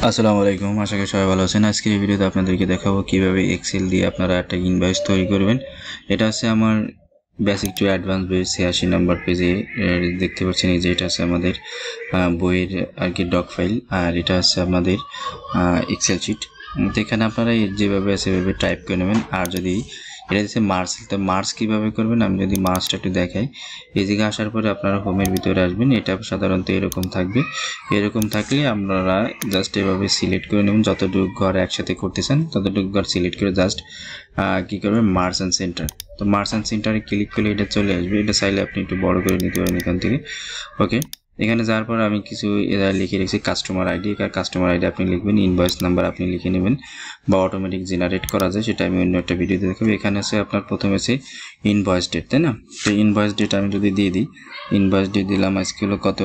আসসালামু আলাইকুম, আশা করি সবাই ভালো আছেন। আজকের এই ভিডিওতে আপনাদেরকে দেখাবো কিভাবে এক্সেল দিয়ে আপনারা একটা ইনভয়েস তৈরি করবেন। এটা হচ্ছে আমার বেসিক টু অ্যাডভান্স বইয়ের 86 নম্বর পেজে দেখতে পাচ্ছেন। এই যে এটা আছে আমাদের বইয়ের আর কি ডক ফাইল, আর এটা হচ্ছে আমাদের এক্সেল শিট। তো এখানে আপনারা যেভাবে সেভাবে টাইপ করে নেবেন। আর যদি এটা হচ্ছে মার্চ, তো মার্চ কীভাবে করবেন আমি যদি মার্চটা একটু দেখাই। এই জায়গায় আসার পরে আপনারা হোমের ভিতরে আসবেন। এটা সাধারণত এরকম থাকবে। এরকম থাকলে আপনারা জাস্ট এভাবে সিলেক্ট করে নেবেন, যতটুকু ঘর একসাথে করতেছেন ততটুকু ঘর সিলেক্ট করে জাস্ট কী করবেন, মার্চ অ্যান্ড সেন্টার। তো মার্চ অ্যান্ড সেন্টারে ক্লিক করলে এটা চলে আসবে। এটা চাইলে আপনি একটু বড় করে নিতে পারেন এখান থেকে। ওকে, এখানে যাওয়ার পর আমি কিছু এরা লিখে রেখেছি কাস্টমার আইডি। কাস্টমার আইডি আপনি লিখবেন, ইনভয়েস নাম্বার আপনি লিখে নেবেন, বা অটোমেটিক জেনারেট করা যায়, সেটা আমি অন্য একটা ভিডিওতে দেখাবো। এখানে আছে আপনার প্রথমে আছে ইনভয়েস ডেট, তাই না? তো ইনভয়েস ডেট আমি যদি দিয়ে দিই, ইনভয়েস ডেট দিলাম আজকে হলো কত,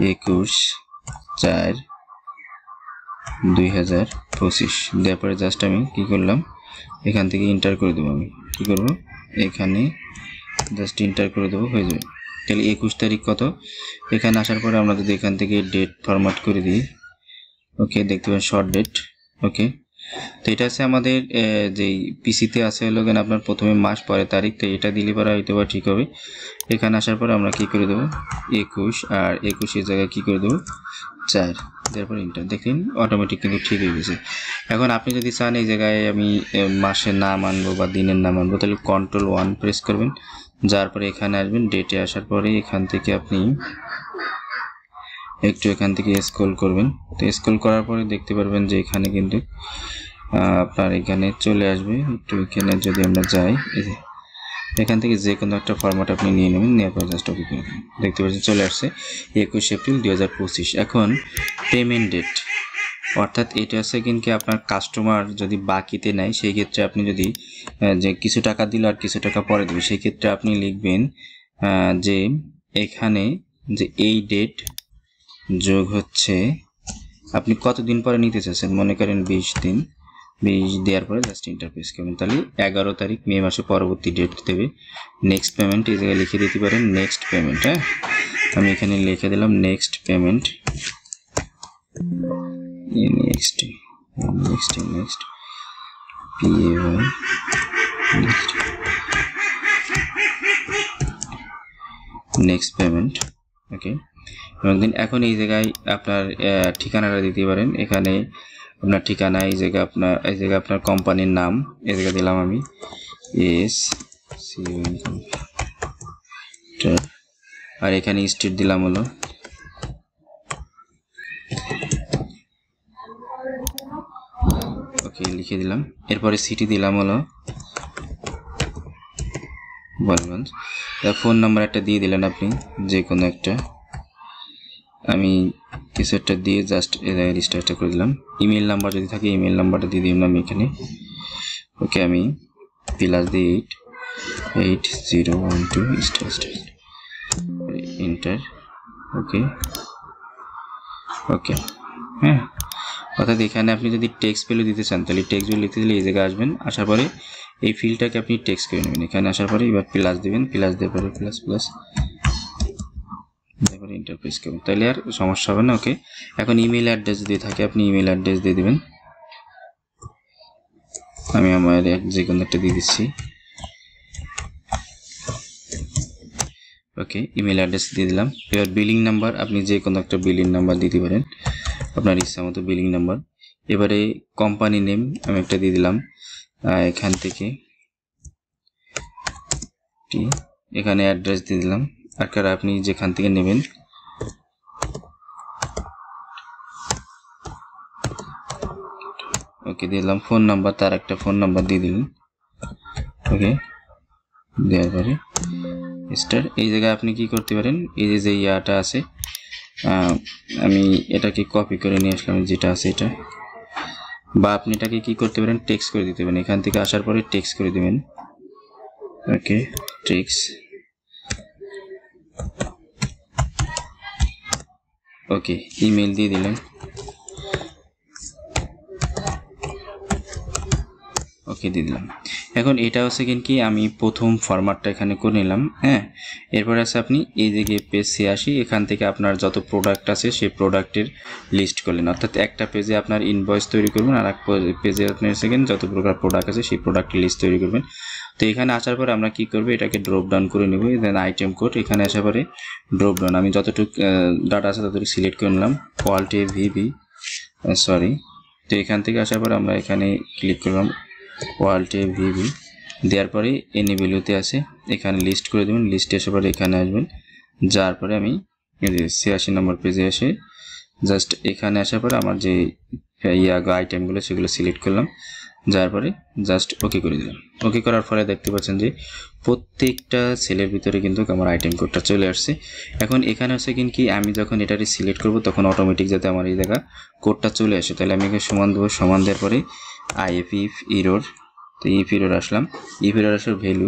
21/4/2025। দেওয়ার পরে জাস্ট আমি কী করলাম, এখান থেকে ইন্টার করে দেবো। আমি কী করবো, এখানে জাস্ট ইন্টার করে দেবো, হয়ে যাবে। তাহলে 21 তারিখ কত, এখানে আসার পরে আমরা যদি এখান থেকে ডেট ফরম্যাট করে দিই, ওকে, দেখতে পাবেন শর্ট ডেট। ওকে, তো এটা আছে আমাদের যেই পিসিতে আছে হলো কেন আপনার প্রথমে মাস পরে তারিখ, তো এটা দিলে পরে হয়তো বা ঠিক হবে। এখানে আসার পরে আমরা কি করে দেবো 21, আর 21-এর জায়গায় কী করে দেবো 4, তারপর ইন্টার। দেখলেন অটোমেটিক কিন্তু ঠিক হয়ে গেছে। এখন আপনি যদি চান এই জায়গায় আমি মাসের নাম আনবো বা দিনের নাম আনবো, তাহলে Ctrl+1 প্রেস করবেন। যার পরে এখানে আসবেন, ডেটে আসার পরে এখান থেকে আপনি একটু এখান থেকে স্ক্রল করবেন। তো স্ক্রল করার পরে দেখতে পারবেন যে এখানে কিন্তু আপনার এখানে চলে আসবে। একটু এখানে যদি আমরা যাই, এখান থেকে যে কোনো একটা ফরম্যাট আপনি নিয়ে নেবেন, নেওয়ার পর জাস্ট ওকে করে দেবেন। দেখতে পাচ্ছেন চলে আসছে 21 এপ্রিল 2025। এখন পেমেন্ট ডেট, অর্থাৎ এটা হচ্ছে কিন্তু আপনার কাস্টমার যদি বাকিতে নেয়, সেই ক্ষেত্রে আপনি যদি যে কিছু টাকা দিল আর কিছু টাকা পরে দেবে, সেই ক্ষেত্রে আপনি লিখবেন যে এখানে যে এই ডেট যোগ হচ্ছে আপনি কতদিন পরে নিতে চাচ্ছেন, মনে করেন 20 দিন। 20 দেওয়ার পরে জাস্ট ইন্টারফেস করবেন, তাহলে 11 তারিখ মে মাসে পরবর্তী ডেট দেবে। নেক্সট পেমেন্ট এই জায়গায় লিখে দিতে পারেন, নেক্সট পেমেন্ট। হ্যাঁ, আমি এখানে লিখে দিলাম next payment, next next next PAY next payment. Okay, এবং দিন এখন এই জায়গায় আপনার ঠিকানাটা দিতে পারেন। এখানে আপনার ঠিকানা, এই জায়গায় আপনার কোম্পানির নাম এই জায়গায় দিলাম আমি আর এখানে স্টেট দিলাম হলো ওকে, লিখে দিলাম। এরপরে সিটি দিলাম হলো বলগঞ্জ। ফোন নাম্বার একটা দিয়ে দিলেন আপনি, যে কোনো একটা। আমি কিছু একটা দিয়ে জাস্ট রেজিস্টারটা করে দিলাম। ইমেল নাম্বার যদি থাকে ইমেল নাম্বারটা দিয়ে দিলাম আমি এখানে। ওকে, আমি +8012 ইন্টার। ওকে ওকে, হ্যাঁ, অর্থাৎ এখানে আপনি যদি টেক্সট ভ্যালু দিতে চান, তাহলে টেক্সট ভ্যালু লিখতে দিলে এই জায়গায় আসবেন। আসার পরে এই ফিল্ডটাকে আপনি টেক্সট করে নেবেন। এখানে আসার পরে এবার প্লাস দেবেন, প্লাস দেওয়ার পরে প্লাস তারপরে ইন্টারপ্রেস করবেন, তাহলে আর সমস্যা হবে না। ওকে, এখন ইমেল অ্যাড্রেস যদি থাকে আপনি ইমেল অ্যাড্রেস দিয়ে দেবেন। আমি আমার যে কোনো একটা দিয়ে দিচ্ছি। ওকে, ইমেল অ্যাড্রেস দিয়ে দিলাম। এবার বিলিং নাম্বার আপনি যে কোনো একটা বিলিং নাম্বার দিতে পারেন, আপনার ইচ্ছা মতো বিলিং নাম্বার। এবারে কোম্পানি নেম আমি একটা দিয়ে দিলাম। এখান থেকে এখানে অ্যাড্রেস দিয়ে দিলাম, আর আপনি যেখান থেকে নেবেন। ওকে, দিলাম ফোন নাম্বার, তার একটা ফোন নাম্বার দিয়ে দিলেন। ওকে, দেওয়ার পরে স্টার। এই জায়গায় আপনি কি করতে পারেন, এই যে ইয়াটা আছে, আমি এটাকে কপি করে নিয়ে আসলাম যেটা আছে এটা, বা আপনি এটাকে কি করতে পারেন টেক্সট করে দিতে পারেন। এখান থেকে আসার পরে টেক্সট করে দেবেন। ওকে, টেক্সট। ওকে, ইমেল দিয়ে দিলেন। ওকে, দিয়ে দিলাম। এখন এটা হচ্ছে কি আমি প্রথম ফরম্যাটটা এখানে করে নিলাম। হ্যাঁ, এরপরে আছে আপনি এই দিকে পেজ 86 এখান থেকে আপনার যত প্রোডাক্ট আছে সেই প্রোডাক্টের লিস্ট করলেন, অর্থাৎ একটা পেজে আপনার ইনভয়েস তৈরি করবেন আর এক পেজে আপনার সেকেন্ড যত প্রকার প্রোডাক্ট আছে সেই প্রোডাক্টের লিস্ট তৈরি করবেন। তো এখানে আসার পরে আমরা কি করব, এটাকে ড্রপ ডাউন করে নেব, দেন আইটেম কোড এখানে আসার পরে ড্রপ ডাউন আমি যতটুকু ডাটা আছে ততটুকু সিলেক্ট করে নিলাম, কোয়ালিটি ভিবি সরি। তো এখান থেকে আসার পরে আমরা এখানে ক্লিক করলাম কোয়ালিটি ভিবি, দেওয়ার পরে এনি ভ্যালুতে আছে এখানে লিস্ট করে দেবেন, লিস্টে আসার পরে এখানে আসবেন, যাওয়ার পরে আমি 86 নম্বর পেজে এসে জাস্ট এখানে আসার পরে আমার যে আইটেমগুলো সেগুলো সিলেক্ট করলাম, যার পরে জাস্ট ওকে করে দিলাম। ওকে করার পরে দেখতে পাচ্ছেন যে প্রত্যেকটা সেলের ভিতরে কিন্তু আমার আইটেম কোডটা চলে আসছে। এখন এখানে হচ্ছে কি আমি যখন এটাকে সিলেক্ট করব তখন অটোমেটিক যাতে আমার এই জায়গা কোডটা চলে আসে, তাহলে আমি এখানে সমান দেবো, সমান দেওয়ার পরে ইফ ইরর, তো if error Aslam, if error আসার ভ্যালু,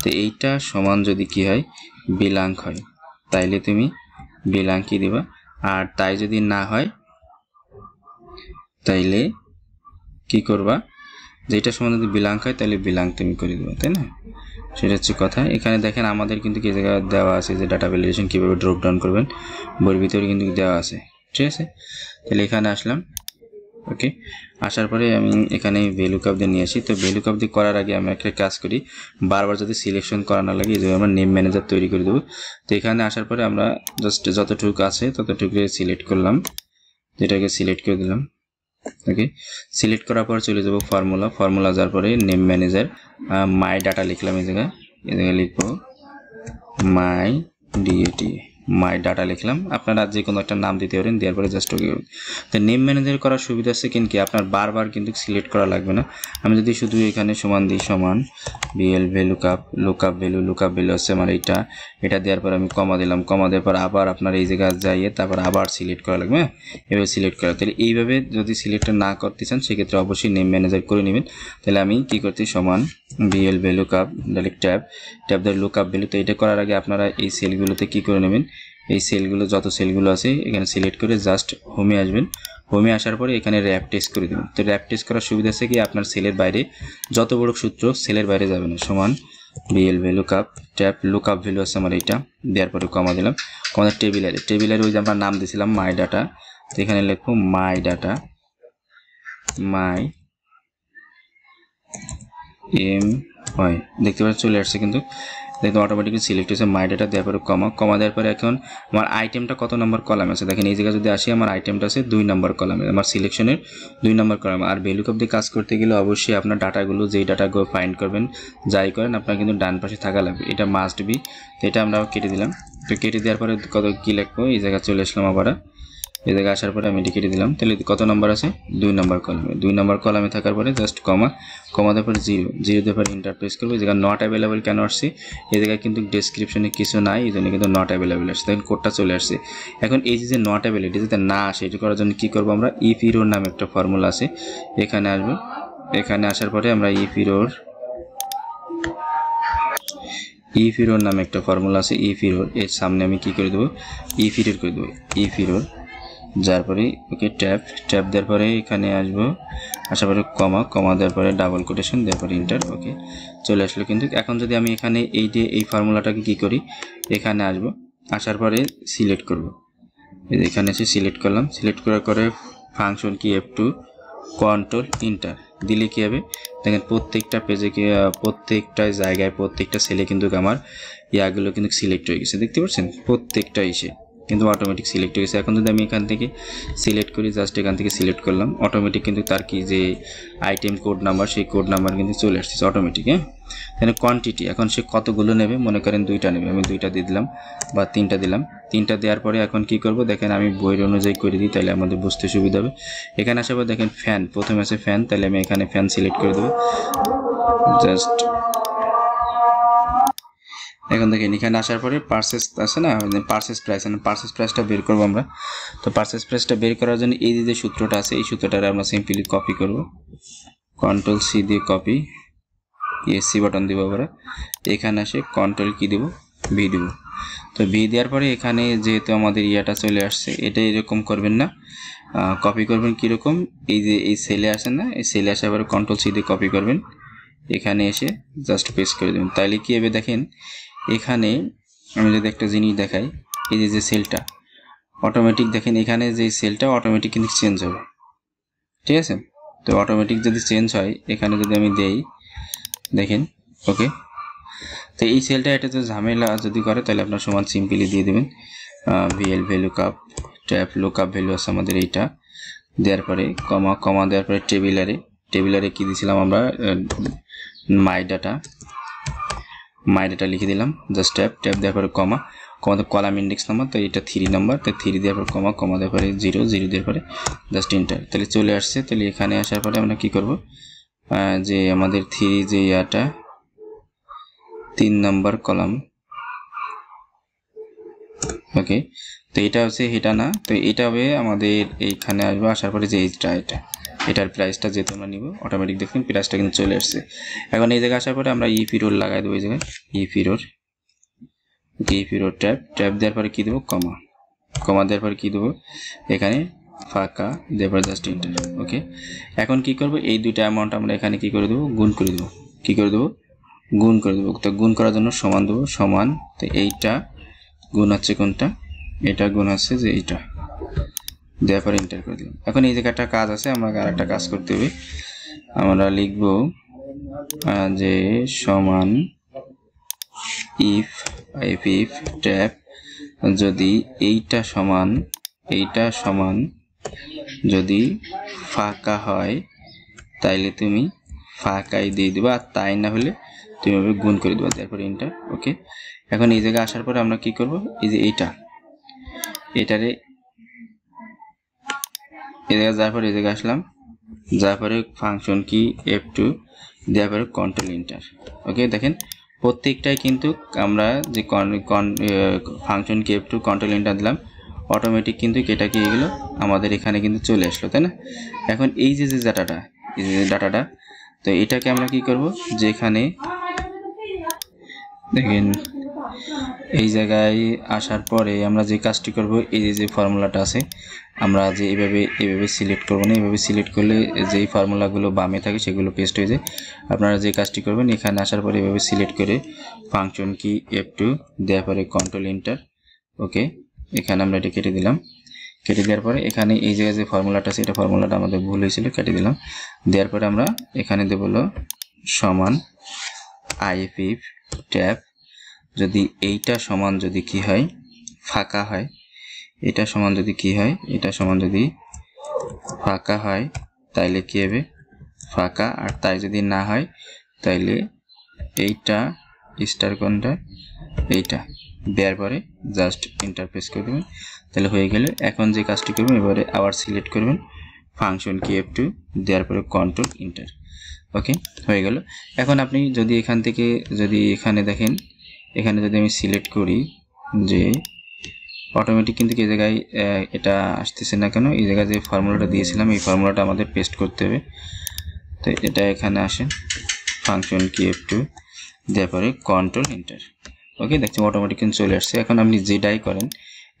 তো এইটা সমান যদি কি হয় বিলাঙ্ক হয় তাইলে তুমি বিলাঙ্কই দিবা, আর তাই যদি না হয় তাইলে কি করবা, যেটা সমান যদি বিলাঙ্ক হয় তাহলে বিলাঙ্ক তুমি করে দেবা, তাই না? সেটা হচ্ছে কথা। এখানে দেখেন আমাদের কিন্তু কি জায়গা দেওয়া আছে যে ডাটা ভ্যালিডেশন কীভাবে ড্রপ ডাউন করবেন, বইয়ের ভিতরে কিন্তু দেওয়া আছে, ঠিক আছে? তাহলে এখানে আসলাম, ওকে। আসার পরে আমি এখানে ভ্যালু কাপ দিয়ে নিয়ে আসি। তো ভ্যালু কাপ দিয়ে করার আগে আমি একটা কাজ করি, বারবার যদি সিলেকশন করা না লাগে এই যে আমরা নেম ম্যানেজার তৈরি করে দেবো। তো এখানে আসার পরে আমরা জাস্ট যতটুকু আছে ততটুকু সিলেক্ট করলাম, যেটাকে সিলেক্ট করে দিলাম, ওকে। সিলেক্ট করার পর চলে যাব ফর্মুলা যাওয়ার পরে নেম ম্যানেজার মাই ডাটা লিখলাম, এই জায়গায় লিখবো মাই ডিএটি, মাই ডাটা লিখলাম। আপনারা যে কোনো একটা নাম দিতে পারেন, দেওয়ার পরে জাস্ট ওকে। তো নেম ম্যানেজার করার সুবিধা আছে কি আপনার বারবার কিন্তু সিলেক্ট করা লাগবে না। আমি যদি শুধু এখানে সমান দিই, সমান বিএল ভ্যালু কাপ লুকআপ ভ্যালু আছে আমার এটা দেওয়ার পর আমি কমা দিলাম, কমা দেওয়ার পর আবার আপনার এই জায়গায় যাইয়ে তারপর আবার সিলেক্ট করা লাগবে, এভাবে সিলেক্ট করা। তাহলে এইভাবে যদি সিলেক্ট না করতে চান সেক্ষেত্রে অবশ্যই নেম ম্যানেজার করে নেবেন। তাহলে আমি কি করতে, সমান বিএল ভ্যালু কাপ ডাইরেক্ট ট্যাব দিয়ে লুকআপ ভ্যালু। তো এটা করার আগে আপনারা এই সেলগুলোতে কি করে নেবেন, এই সেলগুলো যত সেলগুলো আছে এখানে সিলেক্ট করে জাস্ট হোমে আসবেন, হোমে আসার পরে এখানে র্যাপ টেস্ট করে দেবেন। তো র্যাপ টেস্ট করার সুবিধা আছে কি আপনার সেলের বাইরে যত বড় সূত্র সেলের বাইরে যাবে না, সমান বিএল ভ্যালু কাপ ট্যাব লুকআপ ভ্যালু আছে আমার এইটা, দেওয়ার পরে কমা দিলাম, কমা টেবিলারে ওই যে আমরা নাম দিয়েছিলাম মাই ডাটা, তো এখানে লিখবো মাই ডাটা, মাই এম হয়, দেখতে পাচ্ছেন চলে আসছে কিন্তু দেখুন অটোমেটিকলি সিলেক্ট হয়েছে মাই ডাটা, দেওয়ার পরে কমা দেওয়ার পরে এখন আমার আইটেমটা কত নম্বর কলামে আছে দেখেন, এই জায়গায় যদি আসি আমার আইটেমটা আছে 2 নম্বর কলামে, আমার সিলেকশনের 2 নম্বর কলামে। আর ভ্যালু কাপ দিয়ে কাজ করতে গেলে অবশ্যই আপনার ডাটাগুলো যেই ডাটাগুলো ফাইন্ড করবেন যাই করেন আপনার কিন্তু ডান পাশে থাকা লাগবে, এটা মাস্ট বি। তো এটা আমরা কেটে দিলাম। তো কেটে দেওয়ার পরে কত কি লিখবো, এই জায়গায় চলে আসলাম, আবার এই জায়গায় আসার পরে আমি এটি কেটে দিলাম। তাহলে কত নম্বর আছে 2 নম্বর কলামে, 2 নম্বর কলামে থাকার পরে জাস্ট কমা দেওয়ার পরে 0 দেওয়ার পরে ইন্টার প্রেস করবো। এই জায়গায় নট অ্যাভেলেবল কেন আসছে, এই জায়গায় কিন্তু ডেসক্রিপশনে কিছু নাই, এই জন্য কিন্তু নট অ্যাভেলেবল আসছে, তখন কোডটা চলে আসছে। এখন এই যে নট অ্যাভেলেবল যাতে না আসে এটা করার জন্য কি করবো, আমরা ইফ ইরোর নামে একটা ফর্মুলা আছে, এখানে আসবো, এখানে আসার পরে আমরা ইফ ইরোর নামে একটা ফর্মুলা আছে, ইফ ইরোর এর সামনে আমি কি করে দেবো, ইফ ইরোর করে দেবো, ইফ ইরোর, যার পরে ওকে ট্যাব দেওয়ার পরে এখানে আসবো, আসার পরে কমা দেওয়ার পরে ডাবল কোটেশন দেওয়ার পরে ইন্টার, ওকে চলে আসলো। কিন্তু এখন যদি আমি এখানে এই ফর্মুলাটাকে কি করি, এখানে আসবো, আসার পরে সিলেক্ট করব, এখানে এসে সিলেক্ট করলাম, সিলেক্ট করার পরে ফাংশন কি F2 কন্ট্রোল ইন্টার দিলে কি হবে দেখেন প্রত্যেকটা পেজে কি প্রত্যেকটা জায়গায় প্রত্যেকটা সেলে কিন্তু আমার ইয়াগুলো কিন্তু সিলেক্ট হয়ে গেছে, দেখতে পাচ্ছেন প্রত্যেকটা এসে কিন্তু অটোমেটিক সিলেক্ট হয়ে গেছে। এখন যদি আমি এখান থেকে সিলেক্ট করি, জাস্ট এখান থেকে সিলেক্ট করলাম, অটোমেটিক কিন্তু তার কি যে আইটেম কোড নাম্বার সেই কোড নাম্বার কিন্তু চলে আসছে অটোমেটিক। হ্যাঁ, তাহলে কোয়ান্টিটি এখন সে কতগুলো নেবে, মনে করেন 2টা নেবে, আমি 2টা দিয়ে দিলাম বা 3টা দিলাম। 3টা দেওয়ার পরে এখন কি করব দেখেন আমি বইয়ের অনুযায়ী করে দিই, তাহলে আমাদের বুঝতে সুবিধা হবে। এখানে আসার পর দেখেন ফ্যান, প্রথমে আছে ফ্যান, তাহলে আমি এখানে ফ্যান সিলেক্ট করে দেবো জাস্ট। এখন দেখেন এখানে আসার পরে পারচেস আছে না, পারচেস প্রাইসটা বের করবো আমরা। তো পারচেস প্রাইসটা বের করার জন্য এই যে সূত্রটা আছে এই সূত্রটা আমরা সিম্পলি কপি করব, কন্ট্রোল সি দিয়ে কপি, এসি বাটন দিব, আমরা এখানে আসে কন্ট্রোল কি দেব, ভি দেব। তো ভি দেওয়ার পরে এখানে যেহেতু আমাদের ইয়াটা চলে আসছে, এটা এরকম করবেন না, কপি করবেন কীরকম, এই যে এই সেলে আসেন না, এই সেলে আসে আবার কন্ট্রোল সি দিয়ে কপি করবেন, এখানে এসে জাস্ট পেস্ট করে দেবেন। তাইলে কি হবে দেখেন এখানে আমি যদি একটা জিনিস দেখাই, এই যে সেলটা অটোমেটিক দেখেন, এখানে যে সেলটা অটোমেটিক কিন্তু চেঞ্জ হবে, ঠিক আছে। তো অটোমেটিক যদি চেঞ্জ হয়, এখানে যদি আমি দেই দেখেন, ওকে। তো এই সেলটা এটা তো ঝামেলা যদি করে, তাহলে আপনার সমান সিম্পলি দিয়ে দেবেন VL value cup tap lookup value আছে আমাদের এইটা, দেওয়ার পরে কমা দেওয়ার পরে টেবিলারে কি দিয়েছিলাম আমরা, মাই ডাটা লিখে দিলাম, জাস্ট ট্যাপ দেওয়ার পরে কমাতে কলাম ইন্ডেক্স নাম্বার, তো এটা 3 নাম্বার, তো 3 দেওয়ার পর কমা দেওয়ার পরে 0 দেওয়ার পরে জাস্ট এন্টার, তাহলে চলে আসছে। তাহলে এখানে আসার পরে আমরা কি করব, যে আমাদের 3 যে ইয়াটা 3 নাম্বার কলাম, ওকে। তো এটা হচ্ছে এটা না, তো এটা হবে আমাদের এইখানে আসবে, আসার পরে যে এটার প্রাইসটা যেহেতু আমরা নিব, অটোমেটিক দেখুন প্রাইসটা কিন্তু চলে আসছে। এখন এই জায়গায় আসার পরে আমরা ইফিরোর লাগাই দেবো, এই জায়গায় ইফিরোর ট্যাপ দেওয়ার পরে কি দেবো, কমা দেওয়ার পরে কি দেবো, এখানে ফাঁকা দেওয়ার পরে জাস্ট এন্টার, ওকে। এখন কি করব, এই দুইটা অ্যামাউন্ট আমরা এখানে কি করে দেবো, গুণ করে দেবো, গুণ করে দেবো। তো গুণ করার জন্য সমান দেবো, সমান, তো এইটা গুণ হচ্ছে কোনটা, এটা গুণ হচ্ছে যে এইটা, দেওয়ার পরে এন্টার করে দিলাম। এখন এই জায়গায় একটা কাজ আছে, আমাকে আর একটা কাজ করতে হবে, আমরা লিখব যে সমান ইফ ট্যাপ যদি এইটা সমান যদি ফাঁকা হয়, তাইলে তুমি ফাঁকাই দিয়ে দিবা, আর তাই না হলে তুমি এভাবে গুণ করে দেবা, তারপরে এন্টার, ওকে। এখন এই জায়গায় আসার পরে আমরা কি করব, এই যে এটারে এই জায়গায় যাওয়ার পরে এই জায়গায় আসলাম, যাওয়ার পরে ফাংশন কি F2 দেওয়ার পরে কন্ট্রোল এন্টার, ওকে। দেখেন প্রত্যেকটাই কিন্তু আমরা যে ফাংশন কি F2 কন্ট্রোল এন্টার দিলাম, অটোমেটিক কিন্তু এটা কি এগুলো আমাদের এখানে কিন্তু চলে আসলো, তাই না। এখন এই যে ডাটাটা, তো এটাকে আমরা কি করব, যে এখানে দেখেন এই জায়গায় আসার পরে আমরা যে কাজটি করব, এই যে ফর্মুলাটা আছে, আমরা যে এইভাবে সিলেক্ট করব না, এইভাবে সিলেক্ট করলে যেই ফর্মুলাগুলো বামে থাকে সেগুলো পেস্ট হয়ে যায়। আপনারা যে কাজটি করবেন, এখানে আসার পরে এইভাবে সিলেক্ট করে ফাংশন কি F2 দেওয়ার পরে কন্ট্রোল এন্টার, ওকে। এখানে আমরা এটা কেটে দিলাম, কেটে দেওয়ার পরে এখানে এই জায়গায় যে ফর্মুলাটা আছে, এটা ফর্মুলাটা আমাদের ভুল হয়েছিল, কেটে দিলাম। দেওয়ার পরে আমরা এখানে দেব হলো সমান if ট্যাপ যদি এইটা সমান যদি কি হয়, ফাঁকা হয়, এটা সমান যদি কি হয়, এটা সমান যদি ফাঁকা হয়, তাইলে কি হবে, ফাঁকা, আর তাই যদি না হয় তাইলে এইটা স্টার কোনটা, এইটা দেওয়ার পরে জাস্ট ইন্টারপ্রেস করে দেবেন, তাহলে হয়ে গেলে। এখন যে কাজটি করবেন, এবারে আবার সিলেক্ট করবেন ফাংশন কি F2 দেওয়ার পরে কন্ট্রোল এন্টার, ওকে, হয়ে গেল। এখন আপনি যদি এখান থেকে যদি এখানে দেখেন, এখানে যদি আমি সিলেক্ট করি, যে অটোমেটিক কিন্তু এই জায়গায় এটা আসতেছে না কেন, এই জায়গায় যে ফর্মুলাটা দিয়েছিলাম এই ফর্মুলাটা আমাদের পেস্ট করতে হবে। তো এটা এখানে আসেন ফাংশন কি F2 দেওয়ার পরে কন্ট্রোল এন্টার, ওকে। দেখছেন অটোমেটিক কিন্তু চলে আসছে। এখন আপনি যেটাই করেন,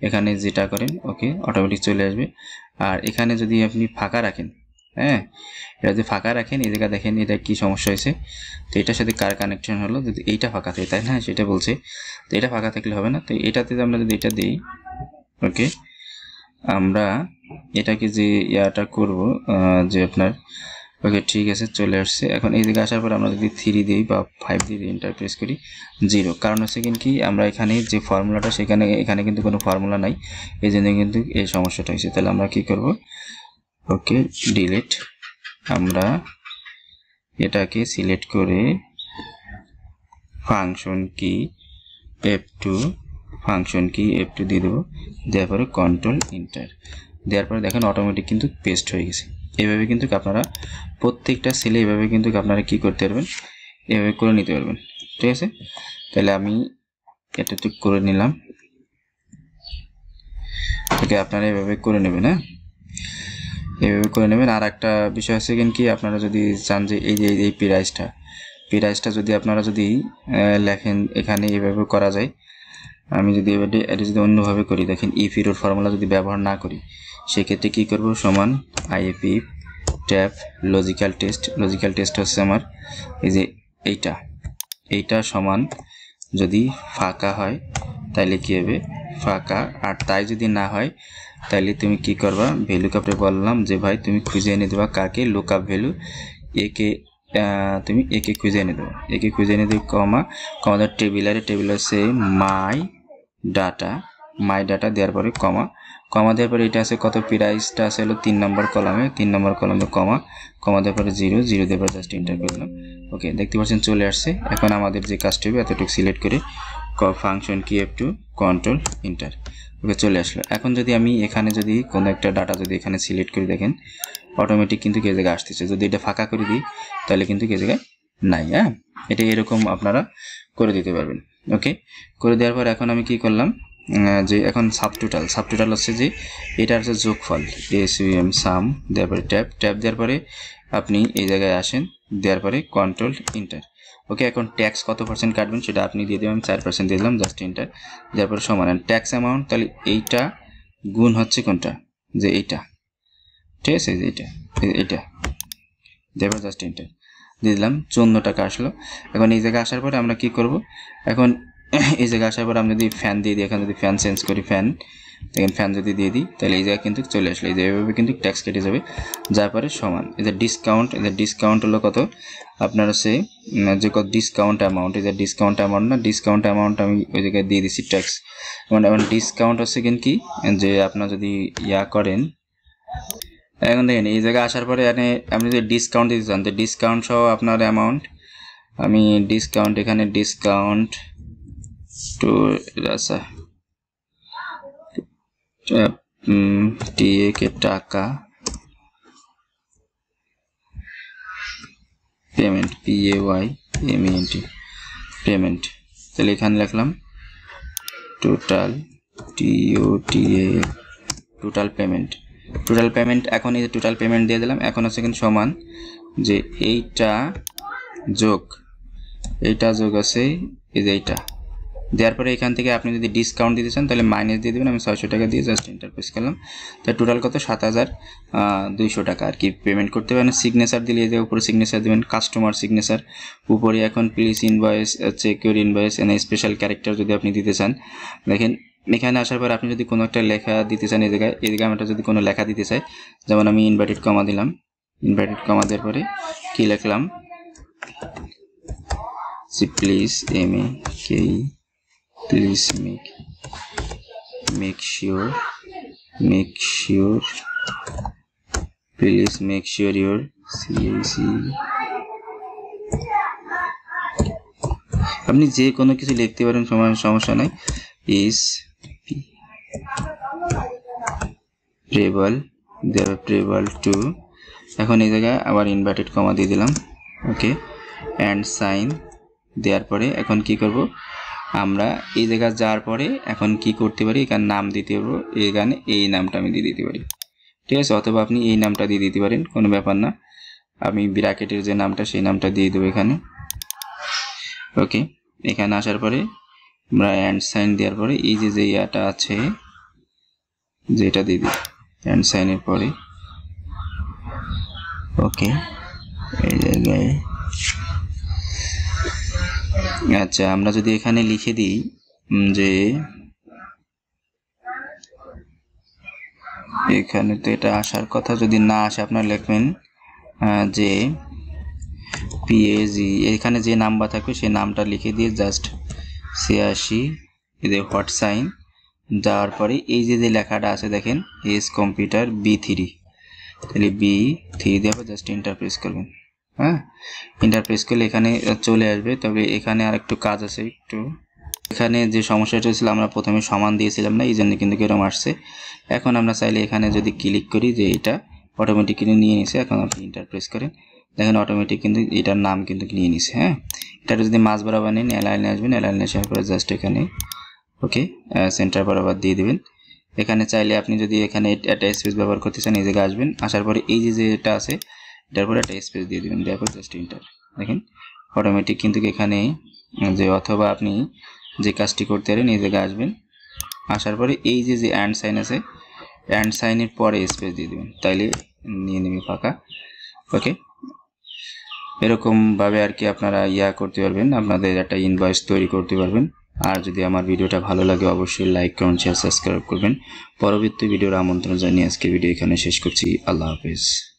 এখানে যেটা করেন, ওকে, অটোমেটিক চলে আসবে। আর এখানে যদি আপনি ফাঁকা রাখেন, হ্যাঁ, এটা যদি ফাঁকা রাখেন, এই জায়গায় দেখেন এটা কি সমস্যা হয়েছে, তো এটার সাথে কার কানেকশন হলো, যদি এইটা ফাঁকা থাকে, তাই না, সেটা বলছে। তো এটা ফাঁকা থাকলে হবে না, তো এটাতে আমরা যদি এটা দিই, ওকে, আমরা এটাকে যে ইয়াটা করব, যে আপনার, ওকে, ঠিক আছে, চলে আসছে। এখন এই জায়গায় আসার পর আমরা যদি 3 দিই বা 5 দিয়ে এন্টার প্রেস করি, 0, কারণ হচ্ছে কি আমরা এখানে যে ফর্মুলাটা, এখানে কিন্তু কোনো ফর্মুলা নাই, এই জন্য কিন্তু এই সমস্যাটা হয়েছে। তাহলে আমরা কি করব, ওকে, ডিলিট, আমরা এটাকে সিলেক্ট করে ফাংশন কি F2 দিয়ে দেবো, দেওয়ার পরে কন্ট্রোল এন্টার, দেওয়ার পরে দেখেন অটোমেটিক কিন্তু পেস্ট হয়ে গেছে। এইভাবে কিন্তু আপনারা প্রত্যেকটা সেলে এইভাবে কিন্তু আপনারা কি করতে পারবেন, এভাবে করে নিতে পারবেন, ঠিক আছে। তাহলে আমি এটা ঠিক করে নিলাম, ওকে, আপনারা এভাবে করে নেবেন, হ্যাঁ, এভাবে করে নেবেন। আর একটা বিষয় আছে কি, আপনারা যদি চান যে এই প্রাইসটা যদি আপনারা যদি লেখেন, এখানে এভাবে করা যায়। আমি যদি এটা যদি অন্যভাবে করি, দেখেন ইফ এর ফর্মুলা যদি ব্যবহার না করি, সেক্ষেত্রে কি করব, সমান if ট্যাপ লজিক্যাল টেস্ট হচ্ছে আমার এই যে এইটা সমান যদি ফাঁকা হয়, তাইলে কি হবে ফাঁকা। আর তাই যদি না হয় তাইলে তুমি কি করবা, ভ্যালুকাপে বললাম যে ভাই তুমি খুঁজে এনে দেবা কাকে, লুকআপ ভ্যালু একে, তুমি একে খুঁজে এনে দেবো, একে খুঁজে এনে দেবো কমা কমা টেবিল আছে মাই ডাটা দেওয়ার পরে কমা দেওয়ার পরে এটা আছে কত, প্রাইসটা আছে হলো 3 নম্বর কলামে, 3 নম্বর কলামে কমা দেওয়ার পরে 0 দেওয়ার পরে জাস্ট এন্টার করলাম। ওকে, দেখতে পাচ্ছেন চলে আসছে। এখন আমাদের যে কাজটা হবে এতটুকু সিলেক্ট করে ফাংশন কি F2 কন্ট্রোল এন্টার। ওকে, চলে আসলো। এখন যদি আমি এখানে যদি কোনো একটা ডাটা যদি এখানে সিলেক্ট করে দেখেন অটোমেটিক কিন্তু এই জায়গায় আসতেছে। যদি এটা ফাঁকা করে দিই তাহলে কিন্তু এই জায়গায় নাই। হ্যাঁ, এটা এরকম আপনারা করে দিতে পারবেন। ওকে, করে দেওয়ার পর এখন আমি কি করলাম যে এখন সাবটোটাল হচ্ছে যে এটা হচ্ছে যোগফল, SUM সাম দেওয়ার পরে ট্যাব দেওয়ার পরে আপনি এই জায়গায় আসেন, দেওয়ার পরে কন্ট্রোল এন্টার। ওকে, এখন ট্যাক্স কত % কাটবেন সেটা আপনি দিয়ে দেবেন, 4% দিয়ে দিলাম, জাস্ট এন্টার দেওয়ার পরে সমান ট্যাক্স অ্যামাউন্ট, তাহলে এইটা গুণ হচ্ছে কোনটা, যে এইটা, ঠিক আছে, যে এইটা দেওয়ার জাস্ট এন্টার দিয়ে দিলাম, 14 টাকা আসলো। এখন এই জায়গায় আসার পরে আমরা কি করব, এখন এই জায়গায় আসার পর আমরা যদি ফ্যান দিয়ে দিই, এখানে যদি ফ্যান চেঞ্জ করি, দেখেন ফ্যান যদি দিয়ে দিই তাহলে এই জায়গায় কিন্তু চলে আসলো, এই জায়গায় কিন্তু ট্যাক্স কেটে যাবে, যার পরে সমান এই যে ডিসকাউন্ট হলো কত আপনার হচ্ছে যে কত ডিসকাউন্ট অ্যামাউন্ট, এই যে ডিসকাউন্ট অ্যামাউন্ট না, ডিসকাউন্ট অ্যামাউন্ট আমি ওই জায়গায় দিয়ে দিচ্ছি ট্যাক্স। মানে এখন ডিসকাউন্ট হচ্ছে কি যে আপনার যদি ইয়া করেন, এখন দেখেন এই জায়গায় আসার পরে আপনি যদি ডিসকাউন্ট দিতে চান তো ডিসকাউন্ট সহ আপনার অ্যামাউন্ট, আমি ডিসকাউন্ট এখানে ডিসকাউন্ট টু আচ্ছা টিএ কে টাকা পেমেন্ট PAYMENT পেমেন্ট, তাহলে এখানে লিখলাম টোটাল টোটাল পেমেন্ট। এখন এই যে টোটাল পেমেন্ট দিয়ে দিলাম। এখন হচ্ছে কিন্তু সমান যে এইটা যোগ আছে এই যে এইটা দেওয়ার পরে এখান থেকে আপনি যদি ডিসকাউন্ট দিতে চান তাহলে মাইনাস দিয়ে দেবেন। আমি 600 টাকা দিয়ে জাস্ট এন্টার প্রেস করলাম। তাই টোটাল কত 7200 টাকা আর কি পেমেন্ট করতে পারেন। সিগনেচার দিলে যে উপরে সিগনেচার দেবেন, কাস্টমার সিগনেচার উপরে। এখন please invoice check your invoice and special character যদি আপনি দিতে চান, দেখেন এখানে আসার পর আপনি যদি কোনো একটা লেখা দিতে চান, এই জায়গায় আমরা যদি কোনো লেখা দিতে চাই, যেমন আমি ইনভার্টেড কমা দিলাম, ইনভার্টেড কমা দেওয়ার পরে কি লিখলাম, please please make sure please make sure your CAC, আপনি যে কোনো কিছু লিখতে পারেন, সমস্যা নাই, is payable to, এখন এই জায়গায় আবার ইনভার্টেড কমা দিয়ে দিলাম। ওকে, অ্যান্ড সাইন দেওয়ার পরে এখন কি করব, আমরা এই জায়গায় যাওয়ার পরে এখন কি করতে পারি, এখানে নাম দিতে পারবো, এখানে এই নামটা আমি দিয়ে দিতে পারি, ঠিক আছে, অথবা আপনি এই নামটা দিয়ে দিতে পারেন, কোনো ব্যাপার না। আমি ব্র্যাকেটের যে নামটা সেই নামটা দিয়ে দেবো এখানে। ওকে, এখানে আসার পরে আমরা অ্যান্ড সাইন দেওয়ার পরে এই যে ইয়াটা আছে যেটা দিয়ে দিই অ্যান্ড সাইনের পরে। ওকে, এই জায়গায় আচ্ছা আমরা যদি এখানে লিখে দিই যে এখানে তো এটা আসার কথা, যদি না আসে আপনার লিখবেন যে PAG, এখানে যে নাম্বার থাকবে সেই নামটা লিখে দিয়ে জাস্ট 86 এদের হট সাইন যাওয়ার পরে এই যে লেখাটা আছে দেখেন এস কম্পিউটার B3, তাহলে B3 দিয়ে জাস্ট এন্টার প্রেস করবেন। হ্যাঁ, এন্টার প্রেস করলে এখানে চলে আসবে। তবে এখানে আর একটু কাজ আছে, একটু এখানে যে সমস্যাটা ছিল আমরা প্রথমে সমান দিয়েছিলাম না, এই জন্য কিন্তু এরকম আসছে। এখন আমরা চাইলে এখানে যদি ক্লিক করি যে এটা অটোমেটিক্যালি নিয়ে নিছে, এখন আপনি এন্টার প্রেস করেন, দেখেন অটোমেটিক কিন্তু এটার নাম কিন্তু নিয়ে নিছে। হ্যাঁ, এটা যদি মাঝ বরাবর নেন এলাইনে আসবেন, এলাইনে আসার পরে জাস্ট এখানে ওকে সেন্টার বরাবর দিয়ে দিবেন। এখানে চাইলে আপনি যদি এখানে একটা স্পেস ব্যবহার করতে চান এই জায়গায় আসবেন, আসার পরে এই যে এটা আছে এটার পরে একটা স্পেস দিয়ে দিবেন, দেওয়ার পর জাস্ট এন্টার, দেখেন অটোমেটিক কিন্তু এখানে যে, অথবা আপনি যে কাজটি করতে পারেন এই জায়গায় আসবেন, আসার পরে এই যে অ্যান্ড সাইন আছে অ্যান্ড সাইনের পরে স্পেস দিয়ে দিবেন, তাইলে নিয়ে নেবে ফাঁকা। ওকে, এরকম ভাবে আর কি আপনারা করতে পারবেন, আপনাদের একটা ইনভয়েস তৈরি করতে পারবেন। আর যদি আমার ভিডিওটা ভালো লাগে অবশ্যই লাইক কমেন্ট শেয়ার সাবস্ক্রাইব করবেন। পরবর্তী ভিডিওর আমন্ত্রণ জানিয়ে আজকে ভিডিও এখানে শেষ করছি। আল্লাহ হাফেজ।